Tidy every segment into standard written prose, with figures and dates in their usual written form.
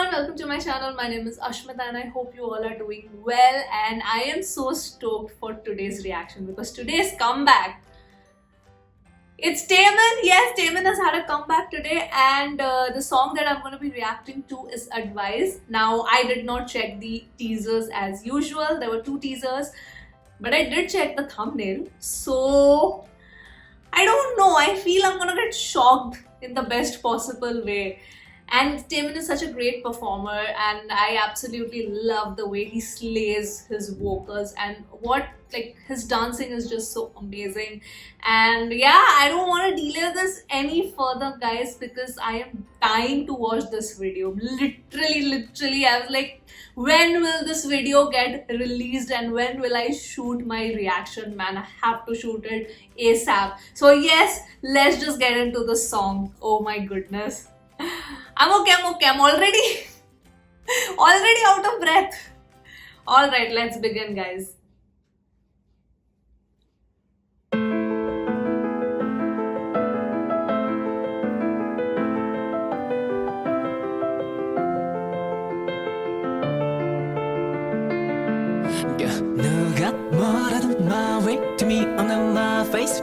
everyone, welcome to my channel. My name is Ashmita and I hope you all are doing well, and I am so stoked for today's reaction because today's comeback, it's Taemin. Yes, Taemin has had a comeback today, and the song that I'm going to be reacting to is Advice. Now, I did not check the teasers as usual. There were 2 teasers, but I did check the thumbnail. So, I don't know. I feel I'm going to get shocked in the best possible way. And Taemin is such a great performer, and I absolutely love the way he slays his vocals, and his dancing is just so amazing. And yeah, I don't want to delay this any further, guys, because I am dying to watch this video. Literally, I was like, when will this video get released and when will I shoot my reaction? Man, I have to shoot it ASAP. So yes, let's just get into the song. Oh my goodness. I'm okay. I'm already out of breath. Alright, let's begin, guys. 누가 뭐라든 my way to me on my face.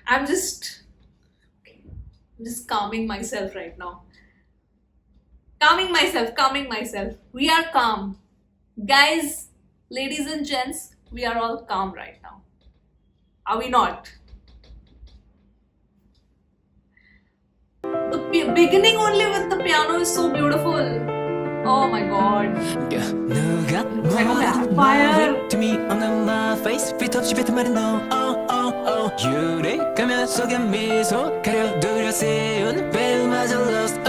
I'm just calming myself right now. Calming myself. We are calm. Guys, ladies and gents, we are all calm right now. Are we not? The beginning only with the piano is so beautiful. Oh my god. 누가 like a 뭐라든 vampire. my way to me on my face. 빛 없이 뱉은 no. 유리 가면 속에 미소 가려두려 세운 배우마저 lost.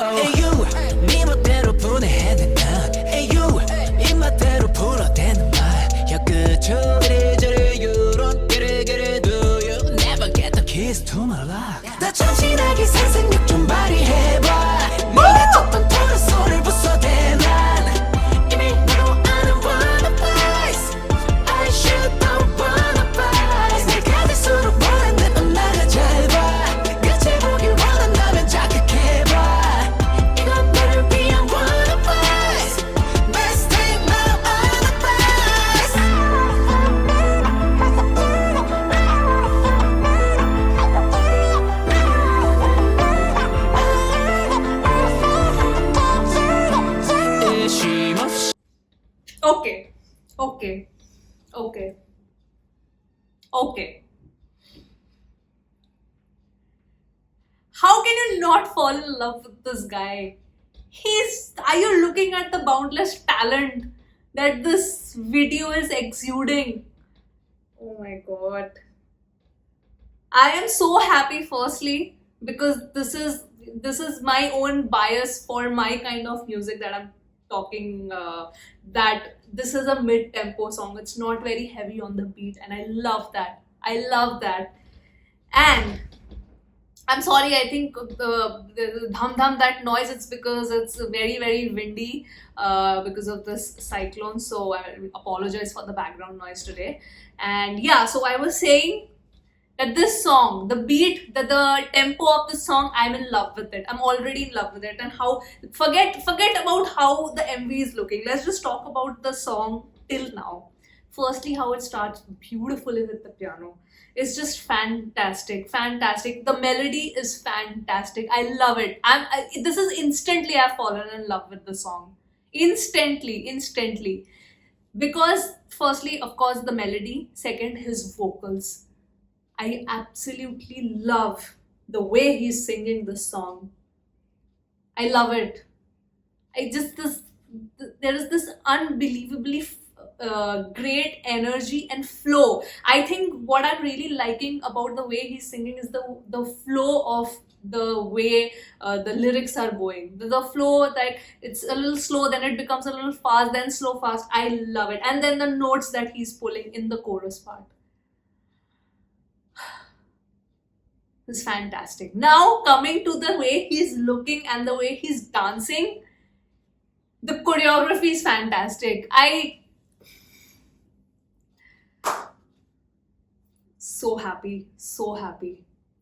에휴 네 멋대로 분해해낸 난 에휴 입맛대로 풀어대는 말 혀끝으로 이리저리 you don't get it do you never get the keys to my lock. 나 참신하게 상상력 좀 발휘해봐. 네가 쳤던 토론 소리를 부숴대 난 이미 나도 아는 one advice. I should know one advice. 내가 될수록 원한 내 엄마가 짧아. 끝을 보길 원한다면 자극해봐. 이건 너를 위한 one advice. Let's take my own advice. 의심없이 Okay. How can you not fall in love with this guy? Are you looking at the boundless talent that this video is exuding? Oh my god. I am so happy, firstly, because this is my own bias for my kind of music that I'm talking, that this is a mid-tempo song. It's not very heavy on the beat, and I love that. And I'm sorry, I think the dham dham, that noise, it's because it's very windy because of this cyclone. So I apologize for the background noise today. And yeah, so I was saying that this song, the beat, the tempo of the song, I'm in love with it. I'm already in love with it. And how, forget about how the MV is looking. Let's just talk about the song till now. Firstly, how it starts beautifully with the piano. It's just fantastic. The melody is fantastic. I love it. This is instantly I've fallen in love with the song. Instantly. Because firstly, of course, the melody. Second, his vocals. I absolutely love the way he's singing this song. I love it. There is this unbelievably great energy and flow. I think what I'm really liking about the way he's singing is the flow of the way the lyrics are going. The flow, that it's a little slow, then it becomes a little fast, then slow, fast. I love it. And then the notes that he's pulling in the chorus part. Is fantastic. Now coming to the way he's looking and the way he's dancing, the choreography is fantastic. So happy.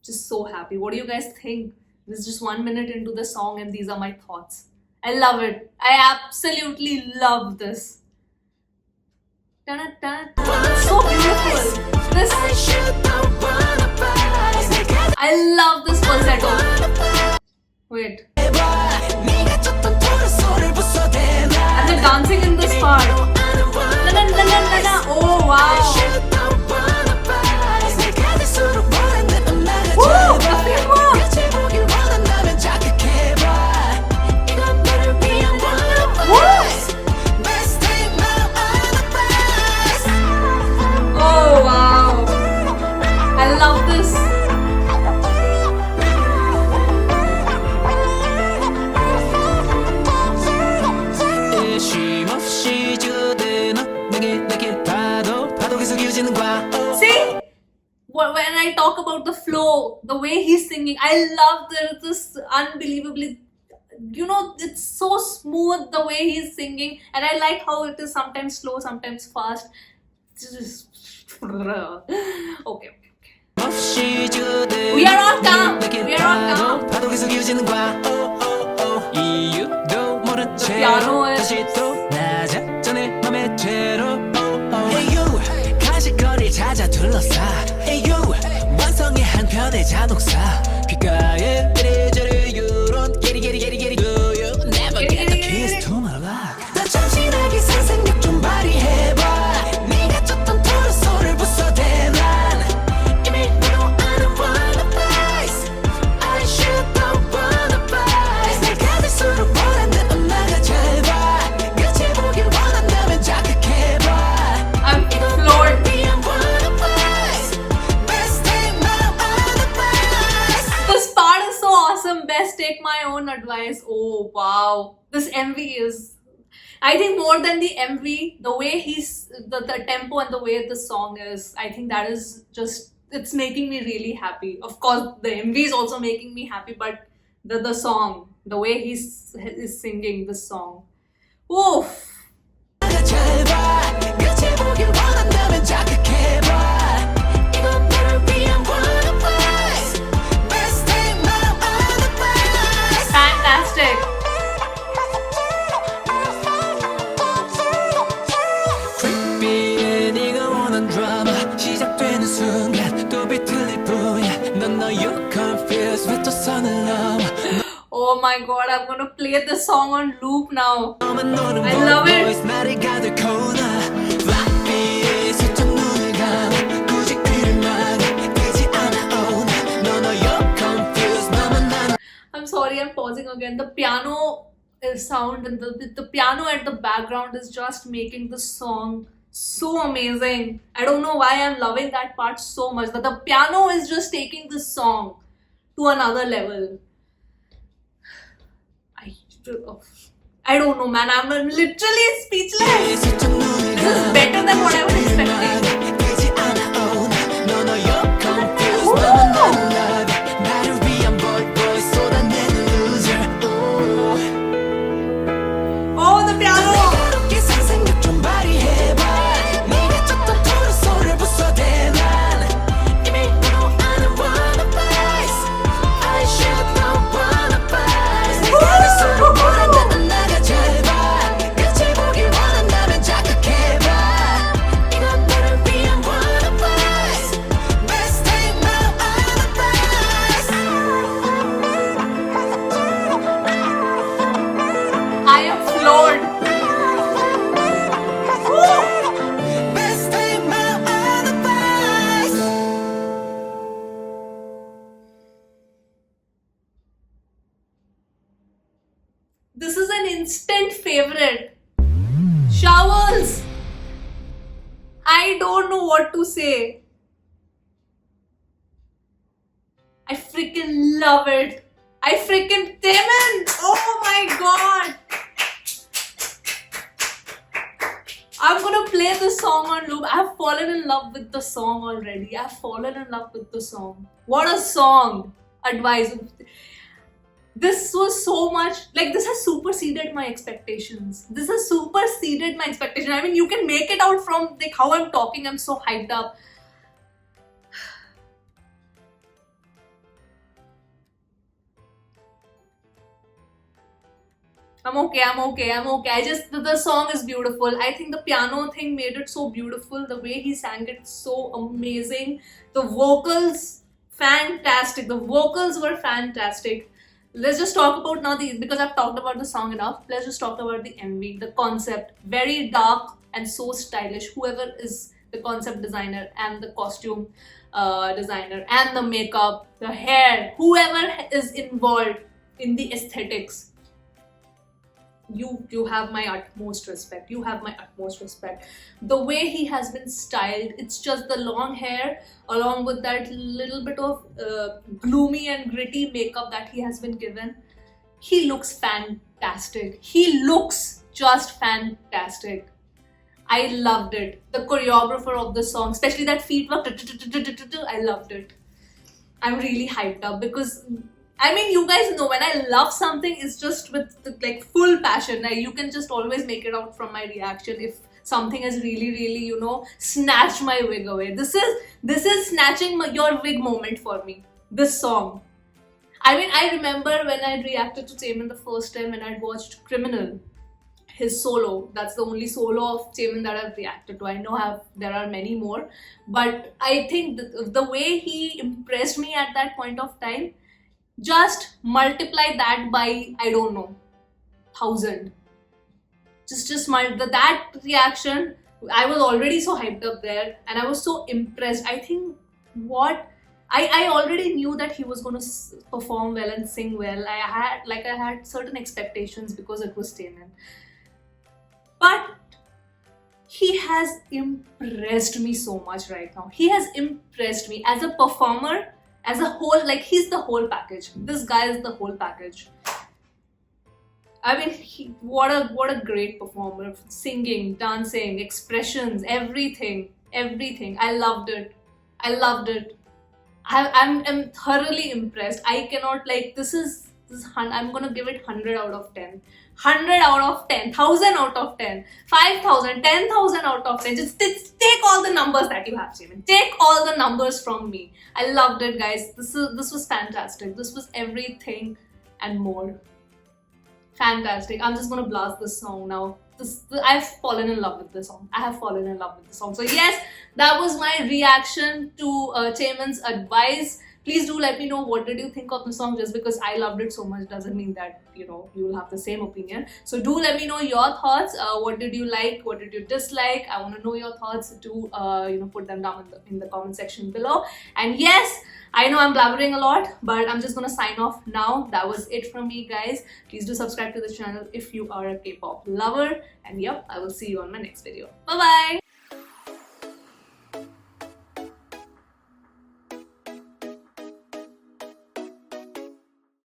Just so happy. What do you guys think? This is just 1 minute into the song, and these are my thoughts. I love it. I absolutely love this. Dun-dun-dun. It's so beautiful. This, I love this falsetto. Wait. And the dancing in this part. Dun-dun-dun-dun-dun. Oh wow. Woo! Nothing more. Oh wow. I love this. 쉼없이 주대 너 내게 파도 계속 이어지는 거야. See? When I talk about the flow, the way he's singing, I love this unbelievably, it's so smooth the way he's singing, and I like how it is sometimes slow, sometimes fast. Just okay. We are all calm. We are all calm. 파도 계속 이어지는 거야. 이유도 모른 채 piano is- 다시 또 낮아 전에 맘의 죄로. Hey you 간식거리 찾아 둘러싸. Hey you 완성의 한편의 자동차. 귓가에 이리저리 유론 get it do you never get the keys to my lock. 더 참신하게 상상력 좀 발휘해봐. 네가 쫓던 토르소를 부숴대 난 이미 너도 아는 wanna place. I should don't wanna place. 내가 될수록 원하는 음악을 잘 봐. 끝을 보길 원한다면 자극해봐. I'm floored. This part is so awesome. Best take my own advice. Oh wow. This MV is, I think, more than the MV, the way the tempo and the way the song is, I think that is just, it's making me really happy. Of course, the MV is also making me happy, but the song, the way he's singing this song. Oof. Fantastic. quick비에 네가 원한 드라마 시작되는 순간 또 비틀릴 뿐이야. 넌 you're confused 왜 또 선을 넘어. Oh my god, I'm gonna play this song on loop now. 너만 노는 I love it. voice 나를 가득 코나. 락비에 슬쩍 눈을 감아 굳이 귀를 막아 되지 않아 oh no you're confused 너만 나는. I'm sorry, I'm pausing again. The piano sound and the piano at the background is just making the song so amazing. I don't know why I'm loving that part so much. That the piano is just taking this song to another level. I don't know, man. I'm literally speechless. This is better than what I was expecting. Oh, the piano. I am floored. This is an instant favorite. Showers. I don't know what to say. I freaking love it. I freaking Temin. Oh my god. I'm gonna play this song on loop. I've fallen in love with the song already. I've fallen in love with the song. What a song. Advice. This was so much, like, this has superseded my expectations. This has superseded my expectation. I mean, you can make it out from like how I'm talking. I'm so hyped up. I'm okay. The song is beautiful. I think the piano thing made it so beautiful. The way he sang it, so amazing. The vocals, fantastic. The vocals were fantastic. Let's just talk about now because I've talked about the song enough. Let's just talk about the MV, the concept. Very dark and so stylish. Whoever is the concept designer and the costume designer and the makeup, the hair, whoever is involved in the aesthetics, you have my utmost respect. You have my utmost respect. The way he has been styled, it's just the long hair along with that little bit of gloomy and gritty makeup that he has been given. He looks fantastic. He looks just fantastic. I loved it. The choreographer of the song, especially that feet work, I loved it. I'm really hyped up because I mean, you guys know when I love something, it's just with the, like full passion. Like, you can just always make it out from my reaction if something has really, snatched my wig away. This is snatching your wig moment for me. This song. I mean, I remember when I reacted to Taemin the first time when I'd watched Criminal, his solo. That's the only solo of Taemin that I've reacted to. I know there are many more, but I think the way he impressed me at that point of time. Just multiply that by, I don't know, 1,000. That reaction, I was already so hyped up there and I was so impressed. I think I already knew that he was going to perform well and sing well. I had certain expectations because it was Taemin. But he has impressed me so much right now. He has impressed me as a performer. As a whole, like he's the whole package. This guy is the whole package. I mean, what a great performer. Singing, dancing, expressions, everything. I loved it. I'm thoroughly impressed. I cannot I'm gonna give it 100 out of 10. 100 out of 10, 1,000 out of 10, 5,000, 10,000 out of 10. Just take all the numbers that you have, Jamin. Take all the numbers from me. I loved it, guys. This was fantastic. This was everything and more. Fantastic. I'm just gonna blast this song now. I've fallen in love with this song. I have fallen in love with the song. So yes, that was my reaction to Taemin's advice. Please do let me know what did you think of the song. Just because I loved it so much doesn't mean that you will have the same opinion. So do let me know your thoughts. What did you like? What did you dislike? I want to know your thoughts. Do put them down in the comment section below. And yes, I know I'm blabbering a lot, but I'm just gonna sign off now. That was it from me, guys. Please do subscribe to the channel if you are a K-pop lover. And yep, I will see you on my next video. Bye bye.